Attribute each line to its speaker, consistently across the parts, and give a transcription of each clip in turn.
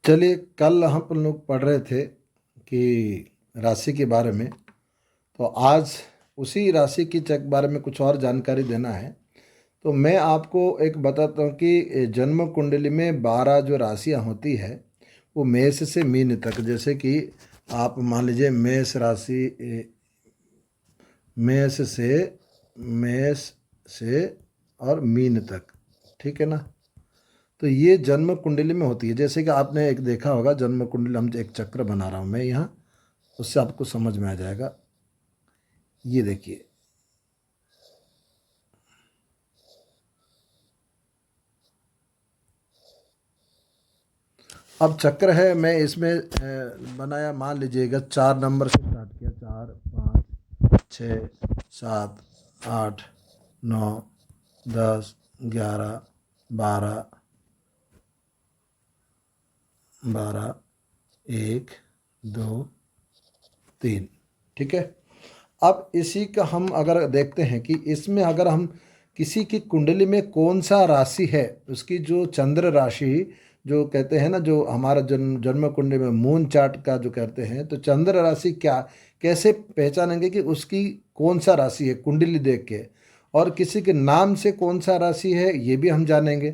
Speaker 1: चलिए, कल हम लोग पढ़ रहे थे कि राशि के बारे में। तो आज उसी राशि की चक बारे में कुछ और जानकारी देना है। तो मैं आपको एक बताता हूँ कि जन्म कुंडली में 12 जो राशियाँ होती है वो मेष से मीन तक। जैसे कि आप मान लीजिए मेष से मेष से और मीन तक, ठीक है ना। तो ये जन्म कुंडली में होती है। जैसे कि आपने एक देखा होगा जन्म कुंडली, हम एक चक्र बना रहा हूँ मैं यहाँ, उससे आपको समझ में आ जाएगा। ये देखिए, अब चक्र है, मैं इसमें बनाया, मान लीजिएगा 4 नंबर से स्टार्ट किया। 4, 5, 6, 7, 8, 9, 10, 11, 12, 12, 1, 2, 3, ठीक है। अब इसी का हम अगर देखते हैं कि इसमें अगर हम किसी की कुंडली में कौन सा राशि है, उसकी जो चंद्र राशि जो कहते हैं ना, जो हमारा जन्म कुंडली में मून चार्ट का जो कहते हैं, तो चंद्र राशि क्या, कैसे पहचानेंगे कि उसकी कौन सा राशि है कुंडली देख के। और किसी के नाम से कौन सा राशि है ये भी हम जानेंगे।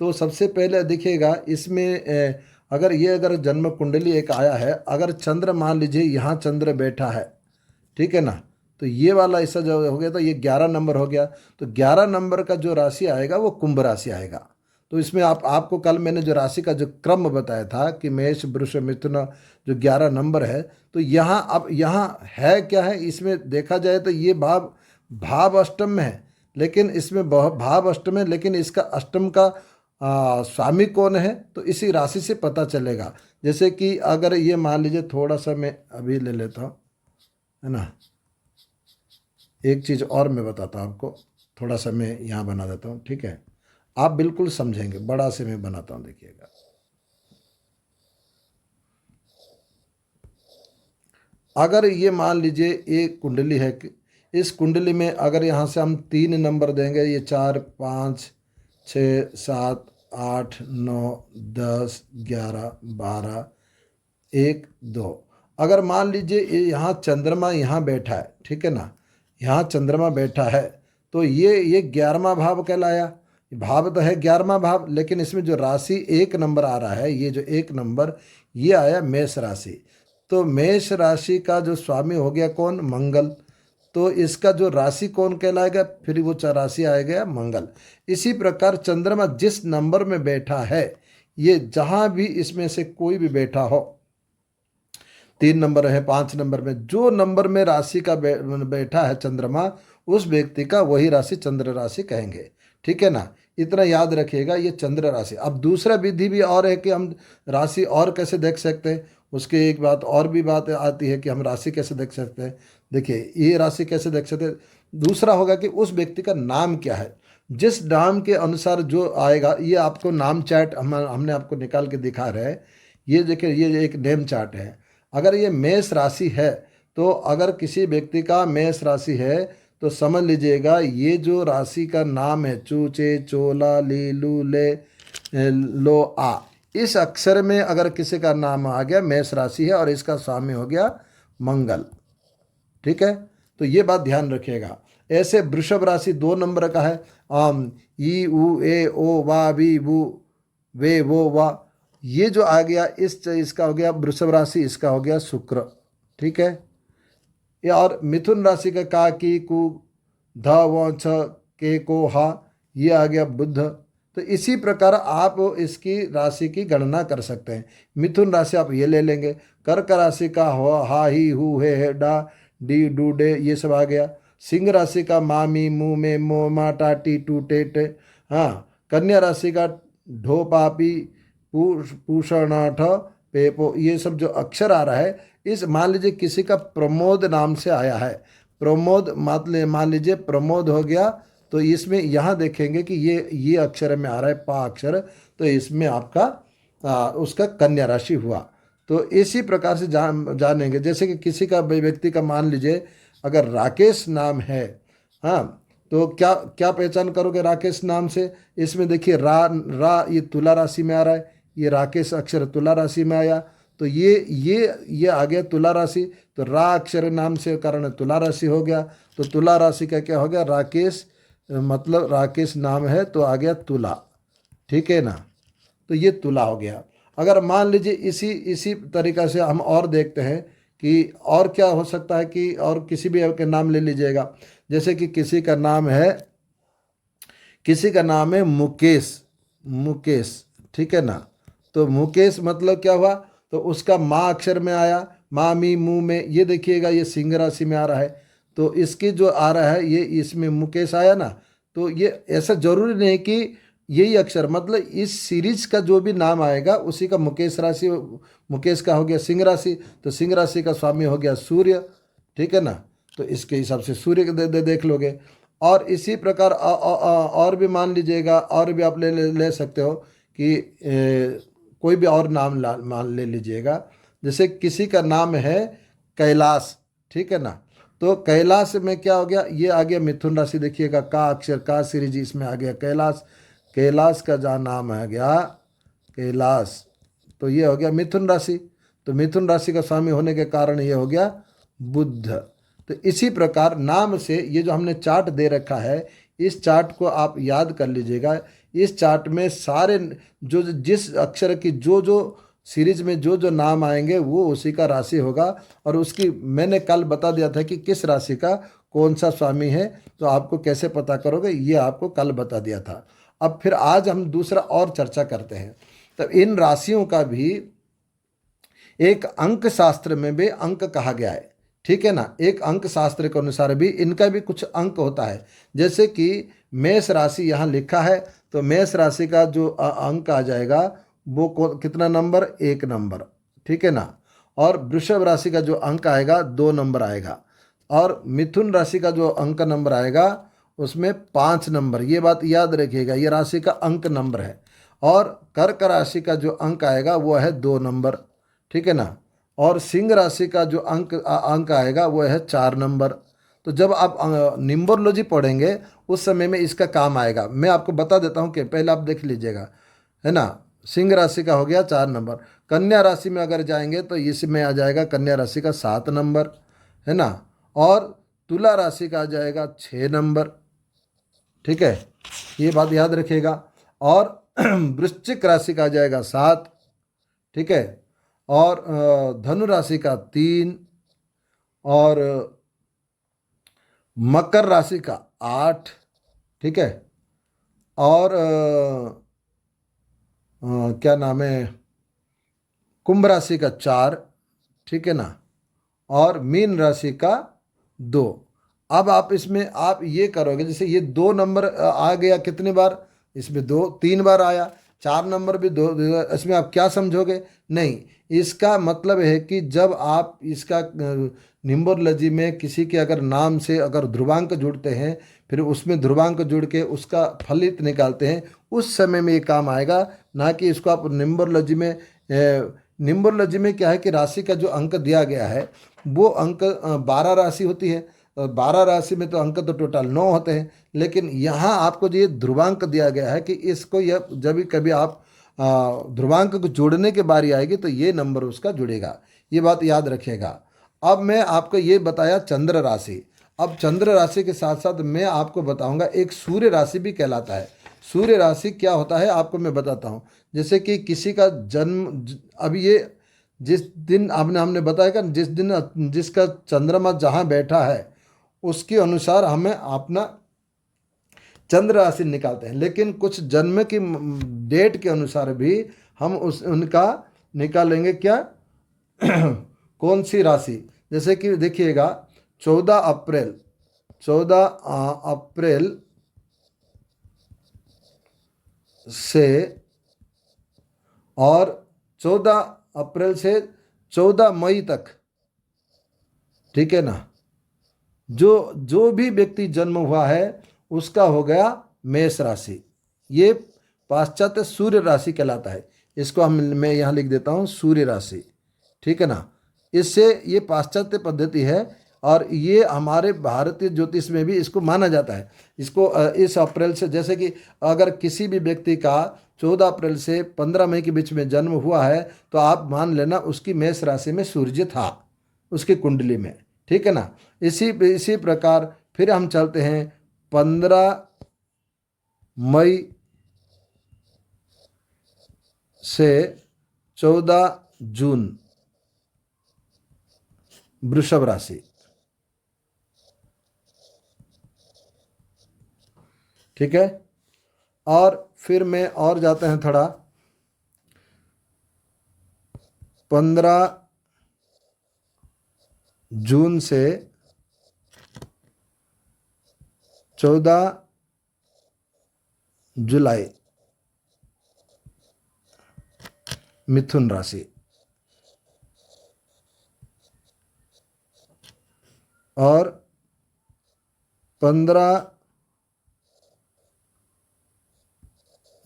Speaker 1: तो सबसे पहले देखिएगा इसमें अगर जन्म कुंडली एक आया है, अगर चंद्र मान लीजिए यहाँ चंद्र बैठा है, ठीक है ना। तो ये वाला ऐसा जो हो गया, तो ये 11 नंबर हो गया। तो 11 नंबर का जो राशि आएगा वो कुंभ राशि आएगा। तो इसमें आपको कल मैंने जो राशि का जो क्रम बताया था कि मेष वृष मिथुन, जो 11 नंबर है, तो यहाँ अब यहाँ है क्या है, इसमें देखा जाए तो ये भाव भाव अष्टम में है। लेकिन इसमें भाव अष्टम है, लेकिन इसका अष्टम का स्वामी कौन है तो इसी राशि से पता चलेगा। जैसे कि अगर ये मान लीजिए, थोड़ा सा मैं अभी ले लेता हूँ, है ना। एक चीज़ और मैं बताता हूँ आपको, थोड़ा सा मैं यहाँ बना देता हूँ, ठीक है। आप बिल्कुल समझेंगे, बड़ा से मैं बनाता हूँ, देखिएगा। अगर ये मान लीजिए एक कुंडली है कि इस कुंडली में अगर यहाँ से हम 3 नंबर देंगे, ये 4, 5, 6, 7, 8, 9, 10, 11, 12, 1, 2। अगर मान लीजिए यहाँ चंद्रमा यहाँ बैठा है, ठीक है ना, यहाँ चंद्रमा बैठा है, तो ये 11वां भाव कहलाया। भाव तो है 11वां भाव, लेकिन इसमें जो राशि 1 नंबर आ रहा है, ये जो 1 नंबर ये आया मेष राशि। तो मेष राशि का जो स्वामी हो गया कौन, मंगल। तो इसका जो राशि कौन कहलाएगा, फिर वो राशि आएगा मंगल। इसी प्रकार चंद्रमा जिस नंबर में बैठा है, ये जहाँ भी इसमें से कोई भी बैठा हो, 3 नंबर है, 5 नंबर में, जो नंबर में राशि का बैठा है चंद्रमा, उस व्यक्ति का वही राशि चंद्र राशि कहेंगे, ठीक है ना। इतना याद रखिएगा, ये चंद्र राशि। अब दूसरा विधि भी और है कि हम राशि और कैसे देख सकते हैं। उसके एक बात और भी बात आती है कि हम राशि कैसे देख सकते हैं। देखिए, ये राशि कैसे देख सकते हैं। दूसरा होगा कि उस व्यक्ति का नाम क्या है, जिस नाम के अनुसार जो आएगा। ये आपको नाम चार्ट हमने आपको निकाल के दिखा रहे हैं। ये देखिए, ये एक नेम चार्ट है। अगर ये मेष राशि है, तो अगर किसी व्यक्ति का मेष राशि है, तो समझ लीजिएगा ये जो राशि का नाम है, चूचे, चोला, लीलू, ले, लो, आ, इस अक्षर में अगर किसी का नाम आ गया, मेष राशि है और इसका स्वामी हो गया मंगल, ठीक है। तो ये बात ध्यान रखिएगा। ऐसे वृषभ राशि 2 नंबर का है, आम, ई, उ, ए, ओ, वा, वी, वु, वे, वो, वा, ये जो आ गया, इसका हो गया वृषभ राशि, इसका हो गया शुक्र, ठीक है। या और मिथुन राशि का की, कु, ध, व, छ, के, को, हा, ये आ गया बुध। तो इसी प्रकार आप इसकी राशि की गणना कर सकते हैं। मिथुन राशि आप ये ले लेंगे। कर्क राशि का हो, हा, ही, हु, हे, डा, डी, डू, डे, ये सब आ गया। सिंह राशि का मा, मी, मू, में, मो, मा, टा, टी, टू, टे, टे। हाँ। कन्या राशि का ढो, पापी, पूषणाठ, पेपो, ये सब जो अक्षर आ रहा है, इस मान लीजिए किसी का प्रमोद नाम से आया है, प्रमोद मान लीजिए प्रमोद हो गया, तो इसमें यहाँ देखेंगे कि ये अक्षर में आ रहा है, पा अक्षर, तो इसमें आपका उसका कन्या राशि हुआ। तो इसी प्रकार से जानेंगे। जैसे कि किसी का व्यक्ति का मान लीजिए अगर राकेश नाम है, हाँ, तो क्या क्या पहचान करोगे राकेश नाम से। इसमें देखिए रा रा, ये तुला राशि में आ रहा है, ये राकेश अक्षर तुला राशि में आया, तो ये आ गया तुला राशि। तो रा अक्षर नाम से कारण तुला राशि हो गया। तो तुला राशि का क्या हो गया, राकेश, मतलब राकेश नाम है तो आ गया तुला, ठीक है ना। तो ये तुला हो गया। अगर मान लीजिए इसी तरीक़ा से हम और देखते हैं कि और क्या हो सकता है कि और किसी भी के नाम ले लीजिएगा। जैसे कि किसी का नाम है मुकेश, ठीक है ना। तो मुकेश मतलब क्या हुआ, तो उसका माँ अक्षर में आया, माँ मी मुँह में, ये देखिएगा ये सिंह राशि में आ रहा है। तो इसकी जो आ रहा है ये इसमें मुकेश आया ना। तो ये ऐसा जरूरी नहीं कि यही अक्षर, मतलब इस सीरीज का जो भी नाम आएगा उसी का मुकेश का हो गया सिंह राशि। तो सिंह राशि का स्वामी हो गया सूर्य, ठीक है ना। तो इसके हिसाब से सूर्य के देख लोगे। और इसी प्रकार और भी मान लीजिएगा, और भी आप ले सकते हो कि कोई भी और नाम मान ले लीजिएगा। जैसे किसी का नाम है कैलाश, ठीक है ना। तो कैलाश में क्या हो गया, ये आ गया मिथुन राशि। देखिएगा का अक्षर का सीरीज इसमें आ गया कैलाश का जहाँ नाम आ गया कैलाश, तो ये हो गया मिथुन राशि। तो मिथुन राशि का स्वामी होने के कारण ये हो गया बुध। तो इसी प्रकार नाम से ये जो हमने चार्ट दे रखा है, इस चार्ट को आप याद कर लीजिएगा। इस चार्ट में सारे जो जिस अक्षर की जो सीरीज में जो नाम आएंगे वो उसी का राशि होगा। और उसकी मैंने कल बता दिया था कि किस राशि का कौन सा स्वामी है, तो आपको कैसे पता करोगे ये आपको कल बता दिया था। अब फिर आज हम दूसरा और चर्चा करते हैं। तो इन राशियों का भी एक अंक शास्त्र में भी अंक कहा गया है, ठीक है ना। एक अंक शास्त्र के अनुसार भी इनका भी कुछ अंक होता है। जैसे कि मेष राशि यहाँ लिखा है, तो मेष राशि का जो अंक आ जाएगा वो कितना नंबर, 1 नंबर, ठीक है ना। और वृषभ राशि का जो अंक आएगा 2 नंबर आएगा। और मिथुन राशि का जो अंक नंबर आएगा उसमें 5 नंबर, ये बात याद रखिएगा, ये राशि का अंक नंबर है। और कर्क राशि का जो अंक आएगा वो है 2 नंबर, ठीक है ना। और सिंह राशि का जो अंक आएगा वो है 4 नंबर। तो जब आप न्यूमरोलॉजी पढ़ेंगे उस समय में इसका काम आएगा। मैं आपको बता देता हूँ कि पहले आप देख लीजिएगा, है ना। सिंह राशि का हो गया 4 नंबर। कन्या राशि में अगर जाएंगे तो इसमें आ जाएगा कन्या राशि का 7 नंबर, है ना। और तुला राशि का आ जाएगा 6 नंबर, ठीक है, ये बात याद रखिएगा। और वृश्चिक राशि का आ जाएगा 7, ठीक है। और धनु राशि का 3, और मकर राशि का 8, ठीक है। और क्या नाम है, कुंभ राशि का 4, ठीक है ना। और मीन राशि का 2। अब आप इसमें आप ये करोगे, जैसे ये 2 नंबर आ गया कितनी बार, इसमें 3 बार आया, 4 नंबर भी 2, इसमें आप क्या समझोगे, नहीं, इसका मतलब है कि जब आप इसका न्यूमरोलॉजी में किसी के अगर नाम से अगर ध्रुवांक जुड़ते हैं, फिर उसमें ध्रुवांक जुड़ के उसका फलित निकालते हैं, उस समय में ये काम आएगा। ना कि इसको आप न्यूमरोलॉजी में क्या है कि राशि का जो अंक दिया गया है वो अंक 12 राशि होती है। 12 राशि में तो अंक तो टोटल 9 होते हैं, लेकिन यहाँ आपको जो ये ध्रुवांक दिया गया है कि इसको यह जब भी कभी आप ध्रुवांक को जोड़ने की बारी आएगी तो ये नंबर उसका जुड़ेगा, ये बात याद रखिएगा। अब मैं आपको ये बताया चंद्र राशि। अब चंद्र राशि के साथ साथ मैं आपको बताऊंगा एक सूर्य राशि भी कहलाता है। सूर्य राशि क्या होता है आपको मैं बताता हूँ। जैसे कि किसी का जन्म, अभी ये जिस दिन हमने बताया कि जिस दिन जिसका चंद्रमा जहाँ बैठा है उसके अनुसार हमें अपना चंद्र राशि निकालते हैं। लेकिन कुछ जन्म की डेट के अनुसार भी हम उनका निकालेंगे क्या कौन सी राशि। जैसे कि देखिएगा 14 अप्रैल से और 14 अप्रैल से 14 मई तक, ठीक है ना, जो भी व्यक्ति जन्म हुआ है उसका हो गया मेष राशि। ये पाश्चात्य सूर्य राशि कहलाता है। इसको मैं यहाँ लिख देता हूँ सूर्य राशि, ठीक है ना। इससे ये पाश्चात्य पद्धति है और ये हमारे भारतीय ज्योतिष में भी इसको माना जाता है। इसको इस अप्रैल से, जैसे कि अगर किसी भी व्यक्ति का 14 अप्रैल से 15 मई के बीच में जन्म हुआ है तो आप मान लेना उसकी मेष राशि में सूर्य था उसकी कुंडली में, ठीक है ना। इसी इसी प्रकार फिर हम चलते हैं 15 मई से 14 जून वृषभ राशि, ठीक है। और फिर में और जाते हैं थोड़ा 15 जून से 14 जुलाई मिथुन राशि, और 15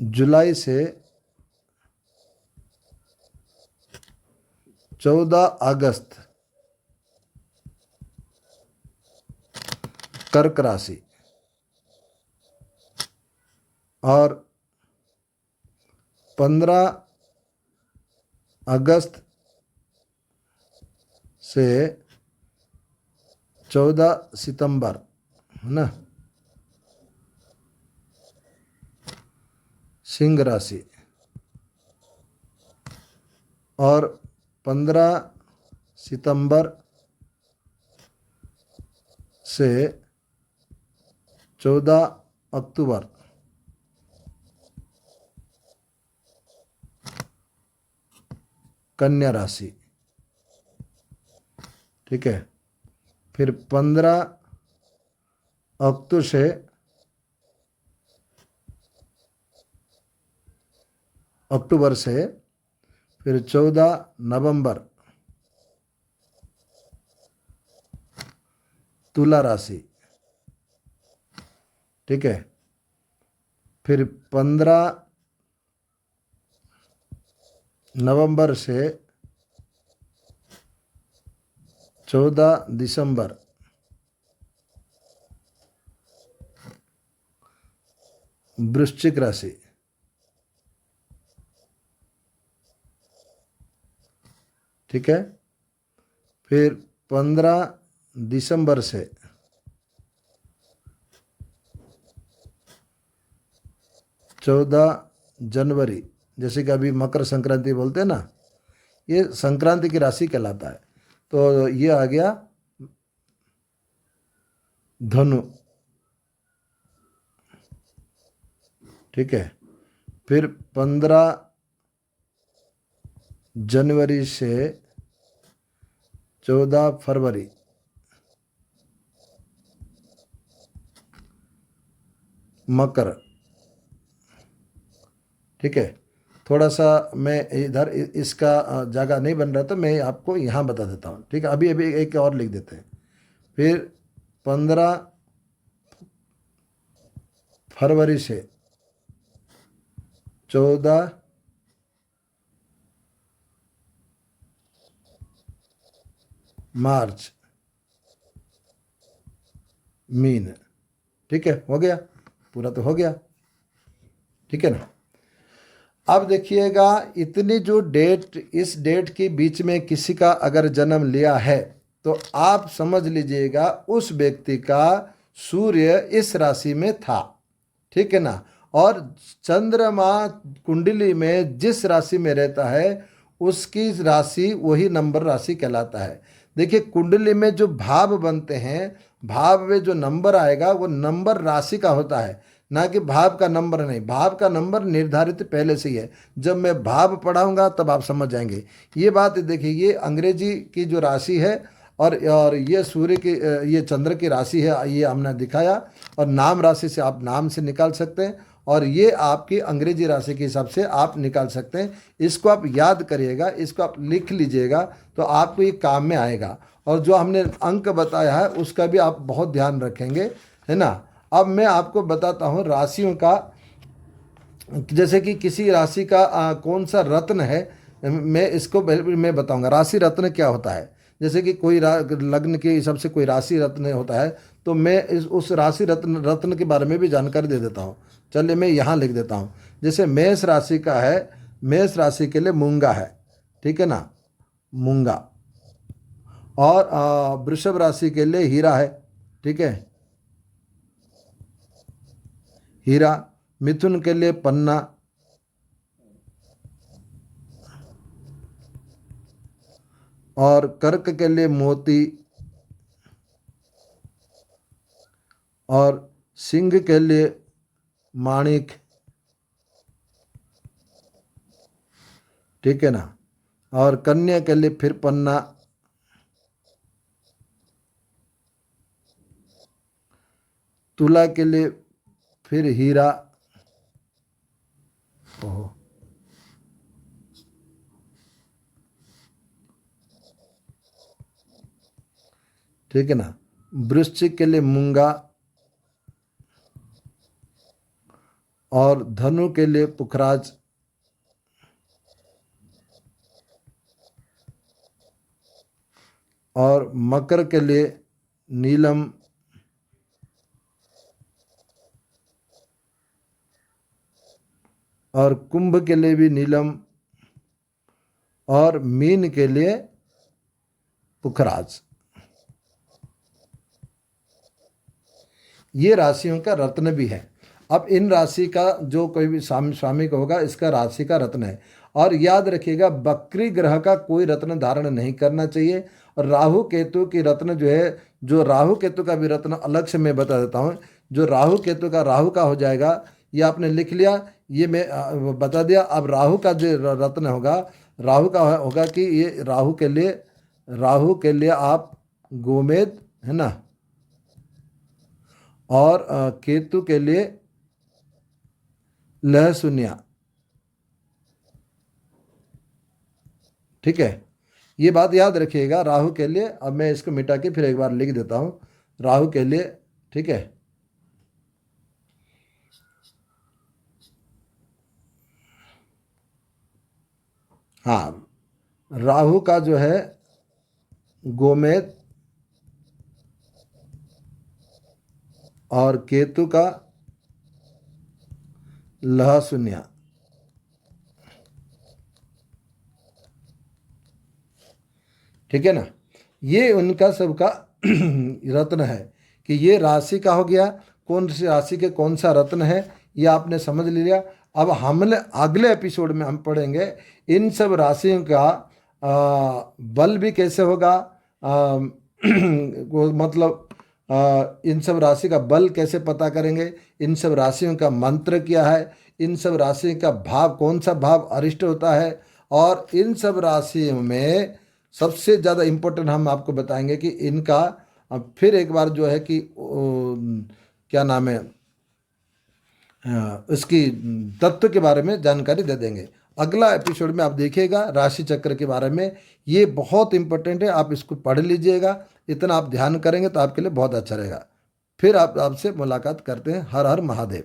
Speaker 1: जुलाई से 14 अगस्त कर्क राशि, और 15 अगस्त से 14 सितंबर, है ना, सिंह राशि, और 15 सितंबर से 14 अक्टूबर कन्या राशि, ठीक है। फिर 15 अक्टूबर से फिर 14 नवंबर तुला राशि, ठीक है। फिर 15 नवंबर से 14 दिसंबर वृश्चिक राशि, ठीक है। फिर 15 दिसंबर से 14 जनवरी, जैसे कि अभी मकर संक्रांति बोलते हैं ना, ये संक्रांति की राशि कहलाता है। तो ये आ गया धनु, ठीक है। फिर 15 जनवरी से 14 फरवरी मकर, ठीक है। थोड़ा सा मैं इधर इसका जगह नहीं बन रहा तो मैं आपको यहाँ बता देता हूँ, ठीक है। अभी अभी एक और लिख देते हैं। फिर 15 फरवरी से 14 मार्च मीन, ठीक है। हो गया, पूरा तो हो गया, ठीक है ना। अब देखिएगा, इतनी जो डेट, इस डेट के बीच में किसी का अगर जन्म लिया है तो आप समझ लीजिएगा उस व्यक्ति का सूर्य इस राशि में था, ठीक है ना। और चंद्रमा कुंडली में जिस राशि में रहता है उसकी राशि वही नंबर राशि कहलाता है। देखिए, कुंडली में जो भाव बनते हैं, भाव में जो नंबर आएगा वो नंबर राशि का होता है, ना कि भाव का नंबर नहीं। भाव का नंबर निर्धारित पहले से ही है। जब मैं भाव पढ़ाऊंगा तब आप समझ जाएंगे ये बात। देखिए, ये अंग्रेजी की जो राशि है और ये सूर्य की, ये चंद्र की राशि है, ये हमने दिखाया। और नाम राशि से आप नाम से निकाल सकते हैं, और ये आपकी अंग्रेजी राशि के हिसाब से आप निकाल सकते हैं। इसको आप याद करिएगा, इसको आप लिख लीजिएगा तो आपको ये काम में आएगा। और जो हमने अंक बताया है उसका भी आप बहुत ध्यान रखेंगे, है ना। अब मैं आपको बताता हूँ राशियों का, जैसे कि किसी राशि का कौन सा रत्न है, मैं इसको मैं बताऊंगा राशि रत्न क्या होता है। जैसे कि कोई लग्न के हिसाब से कोई राशि रत्न होता है, तो मैं उस राशि रत्न के बारे में भी जानकारी दे देता हूँ। चलिए मैं यहाँ लिख देता हूँ। जैसे मेष राशि का है, मेष राशि के लिए मूंगा है, ठीक है ना, मूंगा। और वृषभ राशि के लिए हीरा है, ठीक है, हीरा। मिथुन के लिए पन्ना, और कर्क के लिए मोती, और सिंह के लिए माणिक, ठीक है ना, और कन्या के लिए फिर पन्ना, तुला के लिए फिर हीरा। ओहो, ठीक है ना, वृश्चिक के लिए मूंगा, और धनु के लिए पुखराज, और मकर के लिए नीलम, और कुंभ के लिए भी नीलम, और मीन के लिए पुखराज। ये राशियों का रत्न भी है। अब इन राशि का जो कोई भी स्वामी का होगा, इसका राशि का रत्न है। और याद रखिएगा, बकरी ग्रह का कोई रत्न धारण नहीं करना चाहिए। और राहु केतु की रत्न जो है, जो राहु केतु का भी रत्न अलग से मैं बता देता हूँ। जो राहु केतु का, राहु का हो जाएगा, ये आपने लिख लिया, ये मैं बता दिया। अब राहु का जो रत्न होगा, राहु का होगा कि ये राहु के लिए आप गोमेद, है ना, और केतु के लिए लहसुनिया, ठीक है। ये बात याद रखिएगा राहु के लिए। अब मैं इसको मिटा के फिर एक बार लिख देता हूँ राहु के लिए, ठीक है। हाँ, राहु का जो है गोमेद, और केतु का लहसुनिया, ठीक है ना। ये उनका सबका रत्न है कि ये राशि का हो गया, कौन सी राशि के कौन सा रत्न है, ये आपने समझ लिया। अब हमने अगले एपिसोड में हम पढ़ेंगे इन सब राशियों का बल भी कैसे होगा, मतलब इन सब राशि का बल कैसे पता करेंगे, इन सब राशियों का मंत्र क्या है, इन सब राशियों का भाव, कौन सा भाव अरिष्ट होता है, और इन सब राशियों में सबसे ज़्यादा इम्पोर्टेंट हम आपको बताएंगे कि इनका फिर एक बार जो है कि क्या नाम है, इसकी तत्व के बारे में जानकारी दे देंगे। अगला एपिसोड में आप देखिएगा राशि चक्र के बारे में। ये बहुत इंपॉर्टेंट है, आप इसको पढ़ लीजिएगा। इतना आप ध्यान करेंगे तो आपके लिए बहुत अच्छा रहेगा। फिर आपसे मुलाकात करते हैं। हर हर महादेव।